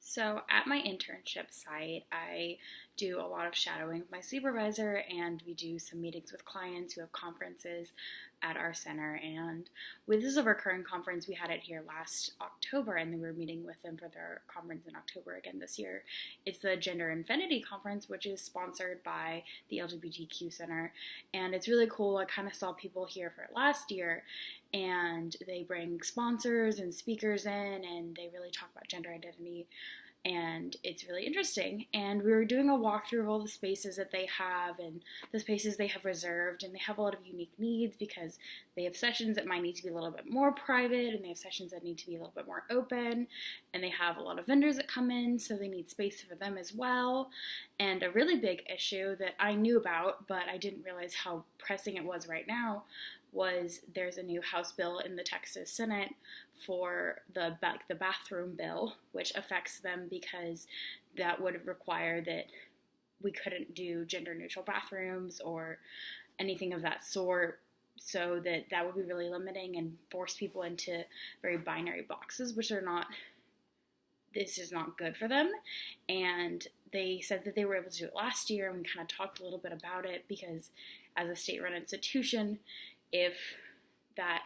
So at my internship site, I do a lot of shadowing with my supervisor, and we do some meetings with clients who have conferences at our center. And with this is a recurring conference, we had it here last October, and then we were meeting with them for their conference in October again this year. It's the Gender Infinity Conference, which is sponsored by the LGBTQ Center, and it's really cool. I kind of saw people here for it last year, and they bring sponsors and speakers in, and they really talk about gender identity, and it's really interesting. And we were doing a walkthrough of all the spaces that they have and the spaces they have reserved, and they have a lot of unique needs because they have sessions that might need to be a little bit more private, and they have sessions that need to be a little bit more open, and they have a lot of vendors that come in, so they need space for them as well. And a really big issue that I knew about, but I didn't realize how pressing it was right now, was there's a new House bill in the Texas Senate for the bathroom bill, which affects them because that would require that we couldn't do gender neutral bathrooms or anything of that sort, so that would be really limiting and force people into very binary boxes, which are not, this is not good for them. And they said that they were able to do it last year, and we kind of talked a little bit about it because as a state-run institution, if that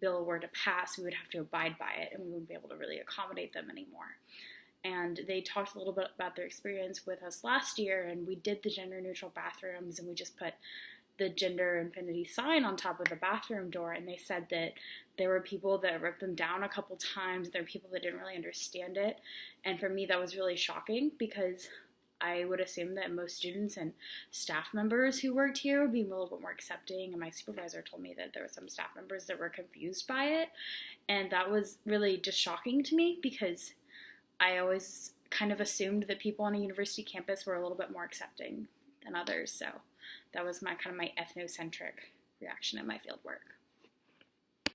bill were to pass, we would have to abide by it, and we wouldn't be able to really accommodate them anymore. And they talked a little bit about their experience with us last year, and we did the gender neutral bathrooms, and we just put the gender infinity sign on top of the bathroom door, and they said that there were people that ripped them down a couple times. There were people that didn't really understand it, and for me that was really shocking because I would assume that most students and staff members who worked here would be a little bit more accepting, and my supervisor told me that there were some staff members that were confused by it, and that was really just shocking to me because I always kind of assumed that people on a university campus were a little bit more accepting than others. So that was my ethnocentric reaction in my field work.